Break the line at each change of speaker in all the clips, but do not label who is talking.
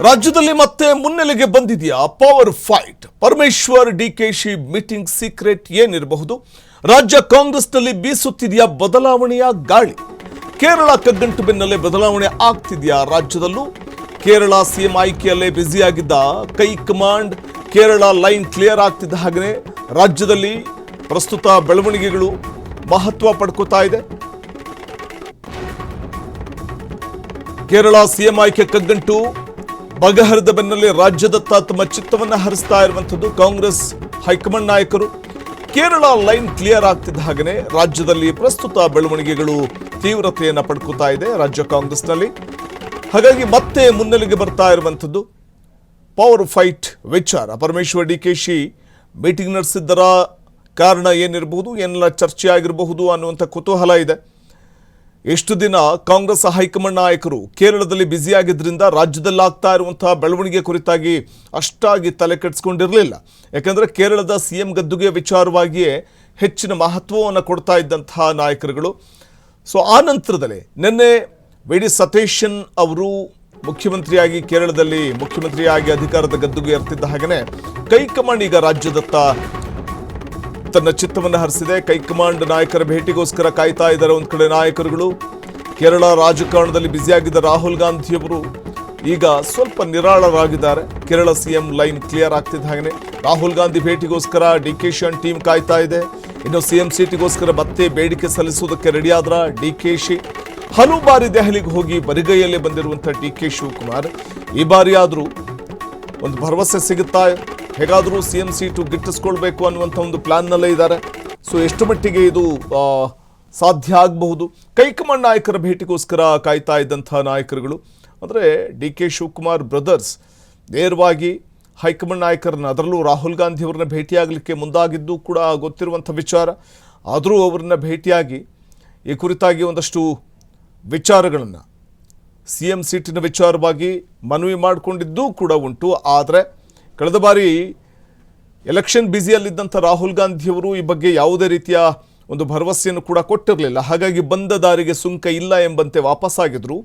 ರಾಜ್ಯದಲ್ಲಿ ಮತ್ತೆ ಮುನ್ನೆಲೆಗೆ ಬಂದಿದೆಯಾ power fight? Parameshwar DKShi meeting secret ಏನಿರಬಹುದು? ರಾಜ್ಯ ಕಾಂಗ್ರೆಸ್ನಲ್ಲಿ ಬೀಸುತ್ತಿದೆಯಾ ಬದಲಾವಣೆಯ ಗಾಳಿ? ಕೇರಳ ಕಗ್ಗಂಟು ಬೆನ್ನಲ್ಲೇ ಬದಲಾವಣೆ ಆಗ್ತಿದೆಯಾ ರಾಜ್ಯದಲ್ಲೂ? ಕೇರಳ ಸಿಎಂ ಆಯ್ಕೆಯಲ್ಲೇ ಬ್ಯುಸಿಯಾಗಿದ್ದ ಕೈ ಕಮಾಂಡ್ ಕೇರಳ ಲೈನ್ ಕ್ಲಿಯರ್ ಆಗ್ತಿದ್ದ ಹಾಗೆ ರಾಜ್ಯದಲ್ಲಿ ಪ್ರಸ್ತುತ ಬೆಳವಣಿಗೆಗಳು ಮಹತ್ವ ಪಡ್ಕೋತಾ ಇದೆ. ಕೇರಳ ಸಿಎಂ ಆಯ್ಕೆ ಕಗ್ಗಂಟು ಬಗೆಹರಿದ ಬೆನ್ನಲ್ಲೇ ರಾಜ್ಯದತ್ತ ತಮ್ಮ ಚಿತ್ತವನ್ನು ಹರಿಸ್ತಾ ಇರುವಂಥದ್ದು ಕಾಂಗ್ರೆಸ್ ಹೈಕಮಾಂಡ್ ನಾಯಕರು. ಕೇರಳ ಲೈನ್ ಕ್ಲಿಯರ್ ಆಗ್ತಿದ್ದ ಹಾಗೆಯೇ ರಾಜ್ಯದಲ್ಲಿ ಪ್ರಸ್ತುತ ಬೆಳವಣಿಗೆಗಳು ತೀವ್ರತೆಯನ್ನು ಪಡ್ಕೋತಾ ಇದೆ ರಾಜ್ಯ ಕಾಂಗ್ರೆಸ್ನಲ್ಲಿ. ಹಾಗಾಗಿ ಮತ್ತೆ ಮುನ್ನೆಲೆಗೆ ಬರ್ತಾ ಇರುವಂಥದ್ದು ಪವರ್ ಫೈಟ್ ವಿಚಾರ. ಪರಮೇಶ್ವರ್ ಡಿಕೆಶಿ ಮೀಟಿಂಗ್ ನಡೆಸಿದ್ದರ ಕಾರಣ ಏನಿರಬಹುದು, ಏನೆಲ್ಲ ಚರ್ಚೆ ಆಗಿರಬಹುದು ಅನ್ನುವಂಥ ಕುತೂಹಲ ಇದೆ. ಎಷ್ಟು ದಿನ ಕಾಂಗ್ರೆಸ್ ಹೈಕಮಾಂಡ್ ನಾಯಕರು ಕೇರಳದಲ್ಲಿ ಬ್ಯುಸಿಯಾಗಿದ್ದರಿಂದ ರಾಜ್ಯದಲ್ಲಿ ಆಗ್ತಾ ಇರುವಂತಹ ಬೆಳವಣಿಗೆ ಕುರಿತಾಗಿ ಅಷ್ಟಾಗಿ ತಲೆ ಕೆಡಿಸ್ಕೊಂಡಿರಲಿಲ್ಲ. ಯಾಕಂದರೆ ಕೇರಳದ ಸಿಎಂ ಗದ್ದುಗೆ ವಿಚಾರವಾಗಿಯೇ ಹೆಚ್ಚಿನ ಮಹತ್ವವನ್ನು ಕೊಡ್ತಾ ಇದ್ದಂತಹ ನಾಯಕರುಗಳು. ಸೊ ಆ ನಂತರದಲ್ಲಿ ನಿನ್ನೆ ವಿ ಡಿ ಸತೀಶನ್ ಅವರು ಮುಖ್ಯಮಂತ್ರಿಯಾಗಿ ಕೇರಳದಲ್ಲಿ ಮುಖ್ಯಮಂತ್ರಿಯಾಗಿ ಅಧಿಕಾರದ ಗದ್ದುಗೆ ಏರ್ತಿದ್ದ ಹಾಗೆಯೇ ಕೈಕಮಾಂಡ್ ಈಗ ರಾಜ್ಯದತ್ತ ತನ್ನ ಚಿತ್ತವನ್ನು ಹರಿಸಿದೆ. ಕೈಕಮಾಂಡ್ ನಾಯಕರ ಭೇಟಿಗೋಸ್ಕರ ಕಾಯ್ತಾ ಇದ್ದಾರೆ ಒಂದು ಕಡೆ ನಾಯಕರುಗಳು. ಕೇರಳ ರಾಜಕಾರಣದಲ್ಲಿ ಬ್ಯುಸಿಯಾಗಿದ್ದ ರಾಹುಲ್ ಗಾಂಧಿಯವರು ಈಗ ಸ್ವಲ್ಪ ನಿರಾಳರಾಗಿದ್ದಾರೆ. ಕೇರಳ ಸಿಎಂ ಲೈನ್ ಕ್ಲಿಯರ್ ಆಗ್ತಿದ್ದ ಹಾಗೆ ರಾಹುಲ್ ಗಾಂಧಿ ಭೇಟಿಗೋಸ್ಕರ ಡಿಕೆಶಿ ಟೀಮ್ ಕಾಯ್ತಾ ಇದೆ. ಇನ್ನು ಸಿಎಂ ಸೀಟಿಗೋಸ್ಕರ ಮತ್ತೆ ಬೇಡಿಕೆ ಸಲ್ಲಿಸುವುದಕ್ಕೆ ರೆಡಿಯಾದ್ರ ಡಿಕೆಶಿ. ಹಲವು ಬಾರಿ ದೆಹಲಿಗೆ ಹೋಗಿ ಬರಿಗೈಯಲ್ಲೇ ಬಂದಿರುವಂಥ ಡಿಕೆ ಶಿವಕುಮಾರ್ ಈ ಬಾರಿ ಆದರೂ ಒಂದು ಭರವಸೆ ಸಿಗುತ್ತಾ, ಹೇಗಾದರೂ ಸಿಎಂ ಸೀಟು ಗಿಟ್ಟಿಸ್ಕೊಳ್ಬೇಕು ಅನ್ನುವಂಥ ಒಂದು ಪ್ಲಾನ್ನಲ್ಲೇ ಇದ್ದಾರೆ. ಸೊ ಎಷ್ಟು ಮಟ್ಟಿಗೆ ಇದು ಸಾಧ್ಯ ಆಗಬಹುದು? ಕೈಕಮಾಂಡ್ ನಾಯಕರ ಭೇಟಿಗೋಸ್ಕರ ಕಾಯ್ತಾ ಇದ್ದಂಥ ನಾಯಕರುಗಳು ಅಂದರೆ ಡಿ ಕೆ ಶಿವಕುಮಾರ್ ಬ್ರದರ್ಸ್ ನೇರವಾಗಿ ಹೈಕಮಾಂಡ್ ನಾಯಕರನ್ನ, ಅದರಲ್ಲೂ ರಾಹುಲ್ ಗಾಂಧಿ ಅವರನ್ನ ಭೇಟಿಯಾಗಲಿಕ್ಕೆ ಮುಂದಾಗಿದ್ದು ಕೂಡ ಗೊತ್ತಿರುವಂಥ ವಿಚಾರ. ಆದರೂ ಅವರನ್ನ ಭೇಟಿಯಾಗಿ ಈ ಕುರಿತಾಗಿ ಒಂದಷ್ಟು ವಿಚಾರಗಳನ್ನು ಸಿಎಂ ಸೀಟಿನ ವಿಚಾರವಾಗಿ ಮನವಿ ಮಾಡಿಕೊಂಡಿದ್ದೂ ಕೂಡ ಉಂಟು. ಆದರೆ ಕಳೆದ ಬಾರಿ ಎಲೆಕ್ಷನ್ ಬ್ಯುಸಿಯಲ್ಲಿದ್ದಂಥ ರಾಹುಲ್ ಗಾಂಧಿಯವರು ಈ ಬಗ್ಗೆ ಯಾವುದೇ ರೀತಿಯ ಒಂದು ಭರವಸೆಯನ್ನು ಕೂಡ ಕೊಟ್ಟಿರಲಿಲ್ಲ. ಹಾಗಾಗಿ ಬಂದ ದಾರಿಗೆ ಸುಂಕ ಇಲ್ಲ ಎಂಬಂತೆ ವಾಪಸ್ಸಾಗಿದ್ರು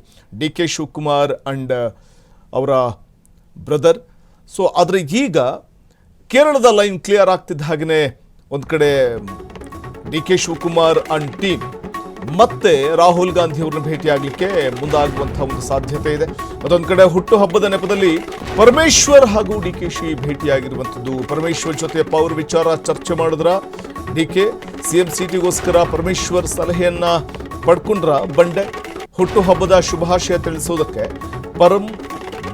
ಡಿ ಕೆ ಶಿವಕುಮಾರ್ ಅಂಡ್ ಅವರ ಬ್ರದರ್. ಸೊ ಆದರೆ ಈಗ ಕೇರಳದ ಲೈನ್ ಕ್ಲಿಯರ್ ಆಗ್ತಿದ್ದ ಹಾಗೆಯೇ ಒಂದು ಕಡೆ D K Shivakumar and team ಮತ್ತೆ ರಾಹುಲ್ ಗಾಂಧಿ ಅವರನ್ನ ಭೇಟಿಯಾಗಲಿಕ್ಕೆ ಮುಂದಾಗುವಂತಹ ಒಂದು ಸಾಧ್ಯತೆ ಇದೆ. ಮತ್ತೊಂದು ಕಡೆ ಹುಟ್ಟುಹಬ್ಬದ ನೆಪದಲ್ಲಿ ಪರಮೇಶ್ವರ್ ಹಾಗೂ ಡಿಕೆಶಿ ಭೇಟಿಯಾಗಿರುವಂಥದ್ದು. ಪರಮೇಶ್ವರ್ ಜೊತೆ ಪವರ್ ವಿಚಾರ ಚರ್ಚೆ ಮಾಡಿದ್ರ ಡಿಕೆ. ಸಿಎಂ ಸೀಟಿಗೋಸ್ಕರ ಪರಮೇಶ್ವರ್ ಸಲಹೆಯನ್ನ ಪಡ್ಕೊಂಡ್ರ ಬಂಡೆ. ಹುಟ್ಟುಹಬ್ಬದ ಶುಭಾಶಯ ತಿಳಿಸೋದಕ್ಕೆ ಪರಂ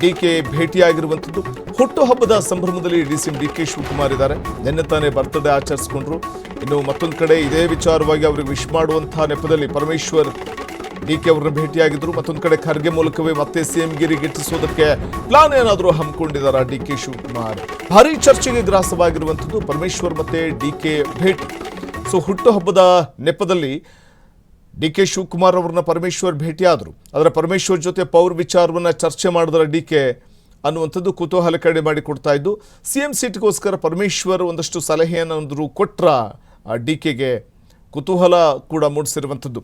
ಡಿಕೆ ಭೇಟಿಯಾಗಿರುವಂಥದ್ದು. ಹುಟ್ಟುಹಬ್ಬದ ಸಂಭ್ರಮದಲ್ಲಿ ಸಿಎಂ ಡಿ ಕೆ ಶಿವಕುಮಾರ್ ಇದ್ದಾರೆ. ನಿನ್ನೆ ತಾನೇ ಬರ್ತ್ಡೇ ಆಚರಿಸಿಕೊಂಡ್ರು. ಇನ್ನು ಮತ್ತೊಂದು ಕಡೆ ಇದೇ ವಿಚಾರವಾಗಿ ಅವರಿಗೆ ವಿಶ್ ಮಾಡುವಂತಹ ನೆಪದಲ್ಲಿ ಪರಮೇಶ್ವರ್ ಡಿ ಕೆ ಅವರನ್ನ ಭೇಟಿಯಾಗಿದ್ರು. ಮತ್ತೊಂದು ಕಡೆ ಖರ್ಗೆ ಮೂಲಕವೇ ಮತ್ತೆ ಸಿಎಂ ಗಿರಿ ಗಿಟ್ಟಿಸೋದಕ್ಕೆ ಪ್ಲಾನ್ ಏನಾದರೂ ಹಮ್ಮಿಕೊಂಡಿದ್ದಾರಾ ಡಿ ಕೆ ಶಿವಕುಮಾರ್? ಭಾರಿ ಚರ್ಚೆಗೆ ಗ್ರಾಸವಾಗಿರುವಂಥದ್ದು ಪರಮೇಶ್ವರ್ ಮತ್ತೆ ಡಿ ಕೆ ಭೇಟಿ. ಸೊ ಹುಟ್ಟುಹಬ್ಬದ ನೆಪದಲ್ಲಿ ಡಿ ಕೆ ಶಿವಕುಮಾರ್ ಅವರನ್ನ ಪರಮೇಶ್ವರ್ ಭೇಟಿಯಾದರು. ಆದರೆ ಪರಮೇಶ್ವರ್ ಜೊತೆ ಪವರ್ ವಿಚಾರವನ್ನು ಚರ್ಚೆ ಮಾಡಿದ್ರ ಡಿ ಕೆ ಅನ್ನುವಂಥದ್ದು ಕುತೂಹಲ ಕಡಿಮೆ ಮಾಡಿಕೊಡ್ತಾ ಇದ್ದು, ಸಿಎಂ ಸೀಟ್ಗೋಸ್ಕರ ಪರಮೇಶ್ವರ್ ಒಂದಷ್ಟು ಸಲಹೆಯನ್ನು ಕೊಟ್ರ ಡಿ ಕೆಗೆ ಕುತೂಹಲ ಕೂಡ ಮೂಡಿಸಿರುವಂಥದ್ದು.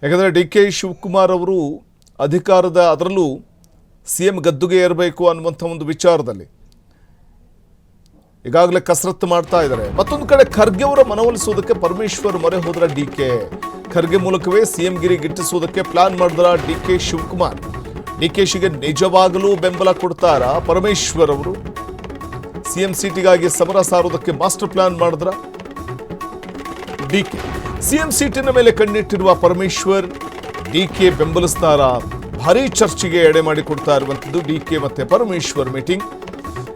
ಯಾಕಂದರೆ ಡಿ ಕೆ ಶಿವಕುಮಾರ್ ಅವರು ಅಧಿಕಾರದ, ಅದರಲ್ಲೂ ಸಿಎಂ ಗದ್ದುಗೆ ಏರಬೇಕು ಅನ್ನುವಂಥ ಒಂದು ವಿಚಾರದಲ್ಲಿ ಈಗಾಗಲೇ ಕಸರತ್ತು ಮಾಡ್ತಾ ಇದ್ದಾರೆ. ಮತ್ತೊಂದು ಕಡೆ ಖರ್ಗೆ ಅವರ ಮನವೊಲಿಸೋದಕ್ಕೆ ಪರಮೇಶ್ವರ್ ಮೊರೆ ಹೋದ್ರ ಡಿ ಕೆ. ಖರ್ಗೆ ಮೂಲಕವೇ ಸಿಎಂ ಗಿರಿ ಗಿಟ್ಟಿಸೋದಕ್ಕೆ ಪ್ಲಾನ್ ಮಾಡಿದ್ರ ಡಿ ಕೆ ಶಿವಕುಮಾರ್. ಡಿಕೆಶಿಗೆ ನಿಜವಾಗಲೂ ಬೆಂಬಲ ಕೊಡ್ತಾರಾ ಪರಮೇಶ್ವರ್ ಅವರು? ಸಿಎಂ ಸೀಟಿಗಾಗಿ ಸಮರ ಸಾರೋದಕ್ಕೆ ಮಾಸ್ಟರ್ ಪ್ಲಾನ್ ಮಾಡಿದ್ರ ಡಿಕೆ. ಸಿಎಂ ಸೀಟಿನ ಮೇಲೆ ಕಣ್ಣಿಟ್ಟಿರುವ ಪರಮೇಶ್ವರ್ ಡಿಕೆ ಬೆಂಬಲಿಸ್ತಾರಾ? ಭಾರಿ ಚರ್ಚೆಗೆ ಎಡೆ ಮಾಡಿಕೊಡ್ತಾ ಇರುವಂಥದ್ದು ಡಿಕೆ ಮತ್ತೆ ಪರಮೇಶ್ವರ್ ಮೀಟಿಂಗ್.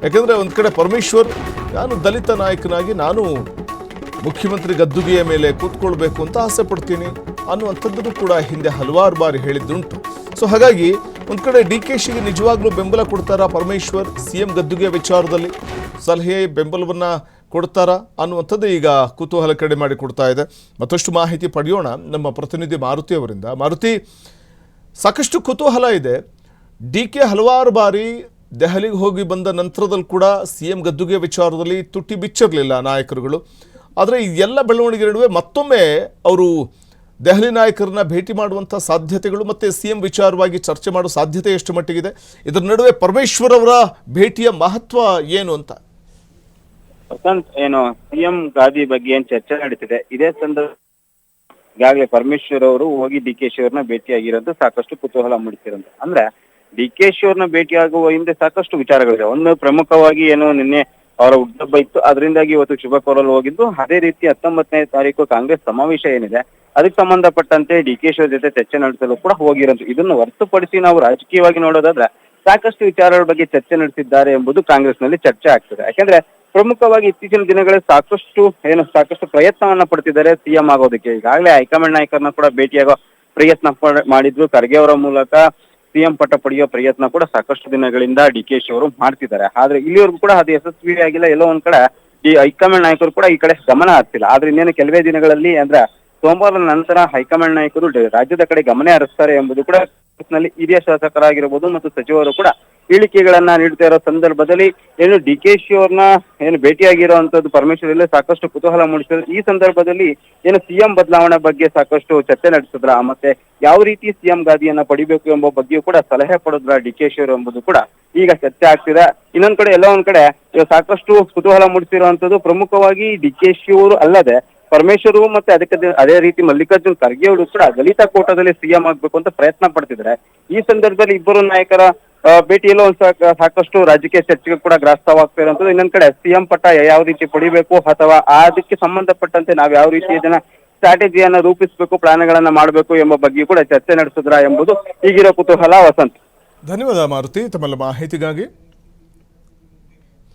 ಯಾಕೆಂದರೆ ಒಂದು ಕಡೆ ಪರಮೇಶ್ವರ್, ನಾನು ದಲಿತ ನಾಯಕನಾಗಿ ನಾನು ಮುಖ್ಯಮಂತ್ರಿ ಗದ್ದುಗೆಯ ಮೇಲೆ ಕೂತ್ಕೊಳ್ಬೇಕು ಅಂತ ಆಸೆ ಪಡ್ತೀನಿ ಅನ್ನುವಂಥದ್ದನ್ನು ಕೂಡ ಹಿಂದೆ ಹಲವಾರು ಬಾರಿ ಹೇಳಿದ್ದುಂಟು. ಸೊ ಹಾಗಾಗಿ ಒಂದು ಕಡೆ ಡಿಕೆಶಿಗೆ ನಿಜವಾಗ್ಲೂ ಬೆಂಬಲ ಕೊಡ್ತಾರಾ ಪರಮೇಶ್ವರ್? ಸಿಎಂ ಗದ್ದುಗೆ ವಿಚಾರದಲ್ಲಿ ಸಲಹೆ ಬೆಂಬಲವನ್ನು ಕೊಡ್ತಾರಾ ಅನ್ನುವಂಥದ್ದು ಈಗ ಕುತೂಹಲ ಕಡಿಮೆ ಮಾಡಿ ಕೊಡ್ತಾ ಇದೆ. ಮತ್ತಷ್ಟು ಮಾಹಿತಿ ಪಡೆಯೋಣ ನಮ್ಮ ಪ್ರತಿನಿಧಿ ಮಾರುತಿ ಅವರಿಂದ. ಮಾರುತಿ, ಸಾಕಷ್ಟು ಕುತೂಹಲ ಇದೆ. ಡಿ ಕೆ ಹಲವಾರು ಬಾರಿ ದೆಹಲಿಗೆ ಹೋಗಿ ಬಂದ ನಂತರದಲ್ಲಿ ಕೂಡ ಸಿಎಂ ಗದ್ದುಗೆ ವಿಚಾರದಲ್ಲಿ ತುಟಿ ಬಿಚ್ಚಿರಲಿಲ್ಲ ನಾಯಕರುಗಳು. ಆದರೆ ಈ ಎಲ್ಲ ಬೆಳವಣಿಗೆ ನಡುವೆ ಮತ್ತೊಮ್ಮೆ ಅವರು ದೆಹಲಿ ನಾಯಕರನ್ನ ಭೇಟಿ ಮಾಡುವಂಥ ಸಾಧ್ಯತೆಗಳು ಮತ್ತು ಸಿಎಂ ವಿಚಾರವಾಗಿ ಚರ್ಚೆ ಮಾಡೋ ಸಾಧ್ಯತೆ ಎಷ್ಟು ಮಟ್ಟಿಗಿದೆ? ಇದರ ನಡುವೆ ಪರಮೇಶ್ವರ್ ಅವರ ಭೇಟಿಯ ಮಹತ್ವ ಏನು ಅಂತ?
ವಸಂತ್, ಏನು ಸಿಎಂ ಗಾದಿ ಬಗ್ಗೆ ಏನ್ ಚರ್ಚೆ ನಡೀತಿದೆ, ಇದೇ ಸಂದರ್ಭ ಈಗಾಗಲೇ ಪರಮೇಶ್ವರ್ ಅವರು ಹೋಗಿ ಡಿ ಕೆ ಶಿ ಅವ್ರನ್ನ ಭೇಟಿಯಾಗಿರೋದು ಸಾಕಷ್ಟು ಕುತೂಹಲ ಮೂಡಿಸಿರೋದು. ಅಂದ್ರೆ ಡಿ ಕೆ ಶಿ ಅವ್ರನ್ನ ಭೇಟಿಯಾಗುವ ಹಿಂದೆ ಸಾಕಷ್ಟು ವಿಚಾರಗಳಿದೆ. ಒಂದು ಪ್ರಮುಖವಾಗಿ ಏನು ನಿನ್ನೆ ಅವರ ಹುಟ್ಟುಹಬ್ಬ ಇತ್ತು, ಅದರಿಂದಾಗಿ ಇವತ್ತು ಶುಭ ಕೋರಲು ಹೋಗಿದ್ದು. ಅದೇ ರೀತಿ 19ನೇ ತಾರೀಕು ಕಾಂಗ್ರೆಸ್ ಸಮಾವೇಶ ಏನಿದೆ ಅದಕ್ಕೆ ಸಂಬಂಧಪಟ್ಟಂತೆ ಡಿ ಕೆ ಶಿ ಅವ್ರ ಜೊತೆ ಚರ್ಚೆ ನಡೆಸಲು ಕೂಡ ಹೋಗಿರೋದು. ಇದನ್ನು ಹೊರತುಪಡಿಸಿ ನಾವು ರಾಜಕೀಯವಾಗಿ ನೋಡೋದಾದ್ರೆ ಸಾಕಷ್ಟು ವಿಚಾರಗಳ ಬಗ್ಗೆ ಚರ್ಚೆ ನಡೆಸಿದ್ದಾರೆ ಎಂಬುದು ಕಾಂಗ್ರೆಸ್ನಲ್ಲಿ ಚರ್ಚೆ ಆಗ್ತದೆ. ಯಾಕಂದ್ರೆ ಪ್ರಮುಖವಾಗಿ ಇತ್ತೀಚಿನ ದಿನಗಳಲ್ಲಿ ಸಾಕಷ್ಟು ಪ್ರಯತ್ನವನ್ನ ಪಡ್ತಿದ್ದಾರೆ ಸಿಎಂ ಆಗೋದಕ್ಕೆ. ಈಗಾಗಲೇ ಹೈಕಮಾಂಡ್ ನಾಯಕರನ್ನ ಕೂಡ ಭೇಟಿಯಾಗೋ ಪ್ರಯತ್ನ ಮಾಡಿದ್ರು. ಖರ್ಗೆ ಅವರ ಮೂಲಕ ಸಿಎಂ ಪಟ್ಟ ಪಡೆಯೋ ಪ್ರಯತ್ನ ಕೂಡ ಸಾಕಷ್ಟು ದಿನಗಳಿಂದ ಡಿ ಕೆ ಶಿ ಅವರು ಮಾಡ್ತಿದ್ದಾರೆ. ಆದ್ರೆ ಇಲ್ಲಿವರೆಗೂ ಕೂಡ ಅದು ಯಶಸ್ವಿಯಾಗಿಲ್ಲ. ಎಲ್ಲೋ ಒಂದ್ ಕಡೆ ಈ ಹೈಕಮಾಂಡ್ ನಾಯಕರು ಕೂಡ ಈ ಕಡೆ ಗಮನ ಹರಿಸಿಲ್ಲ. ಆದ್ರೆ ಇನ್ನೇನು ಕೆಲವೇ ದಿನಗಳಲ್ಲಿ ಅಂದ್ರೆ ಸೋಮವಾರದ ನಂತರ ಹೈಕಮಾಂಡ್ ನಾಯಕರು ರಾಜ್ಯದ ಕಡೆ ಗಮನ ಹರಿಸ್ತಾರೆ ಎಂಬುದು ಕೂಡ ನಲ್ಲಿ ಹಿರಿಯ ಶಾಸಕರಾಗಿರಬಹುದು ಮತ್ತು ಸಚಿವರು ಕೂಡ ಹೇಳಿಕೆಗಳನ್ನ ನೀಡ್ತಾ ಇರೋ ಸಂದರ್ಭದಲ್ಲಿ ಏನು ಡಿ ಕೆ ಶಿ ಅವ್ರನ್ನ ಏನು ಭೇಟಿಯಾಗಿರುವಂತದ್ದು ಪರಮೇಶ್ವರಲ್ಲಿ ಸಾಕಷ್ಟು ಕುತೂಹಲ ಮೂಡಿಸಿದ್ರು. ಈ ಸಂದರ್ಭದಲ್ಲಿ ಏನು ಸಿಎಂ ಬದಲಾವಣೆ ಬಗ್ಗೆ ಸಾಕಷ್ಟು ಚರ್ಚೆ ನಡೆಸಿದ್ರ, ಮತ್ತೆ ಯಾವ ರೀತಿ ಸಿಎಂ ಗಾದಿಯನ್ನ ಪಡಿಬೇಕು ಎಂಬ ಬಗ್ಗೆಯೂ ಕೂಡ ಸಲಹೆ ಪಡೆದ್ರ ಡಿ ಕೆ ಶಿ ಅವರು ಎಂಬುದು ಕೂಡ ಈಗ ಚರ್ಚೆ ಆಗ್ತಿದೆ. ಇನ್ನೊಂದ್ ಕಡೆ ಎಲ್ಲೋ ಒಂದ್ ಕಡೆ ಸಾಕಷ್ಟು ಕುತೂಹಲ ಮೂಡಿಸಿರುವಂತದ್ದು ಪ್ರಮುಖವಾಗಿ ಡಿ ಕೆ ಶಿ ಅವರು ಅಲ್ಲದೆ ಪರಮೇಶ್ವರ್ ಮತ್ತೆ ಅದೇ ರೀತಿ ಮಲ್ಲಿಕಾರ್ಜುನ್ ಖರ್ಗೆ ಅವರು ಕೂಡ ದಲಿತ ಕೋಟಾದಲ್ಲಿ ಸಿಎಂ ಆಗ್ಬೇಕು ಅಂತ ಪ್ರಯತ್ನ ಪಡ್ತಿದ್ದಾರೆ. ಈ ಸಂದರ್ಭದಲ್ಲಿ ಇಬ್ಬರು ನಾಯಕರ ಭೇಟಿಯಲ್ಲೂ ಸಾಕಷ್ಟು ರಾಜಕೀಯ ಚರ್ಚೆಗೆ ಕೂಡ ಗ್ರಾಸವಾಗ್ತಾ ಇರುವಂತದ್ದು. ಇನ್ನೊಂದ್ ಕಡೆ ಸಿಎಂ ಪಟ್ಟ ಯಾವ ರೀತಿ ಪಡಿಬೇಕು ಅಥವಾ ಅದಕ್ಕೆ ಸಂಬಂಧಪಟ್ಟಂತೆ ನಾವು ಯಾವ ರೀತಿ ಇದನ್ನ ಸ್ಟ್ರಾಟಜಿಯನ್ನ ರೂಪಿಸಬೇಕು, ಪ್ಲಾನ್ಗಳನ್ನ ಮಾಡಬೇಕು ಎಂಬ ಬಗ್ಗೆ ಕೂಡ ಚರ್ಚೆ ನಡೆಸಿದ್ರ ಎಂಬುದು ಈಗಿರೋ ಕುತೂಹಲ. ವಸಂತ್,
ಧನ್ಯವಾದ ಮಾರುತಿ ತಮ್ಮೆಲ್ಲ ಮಾಹಿತಿಗಾಗಿ.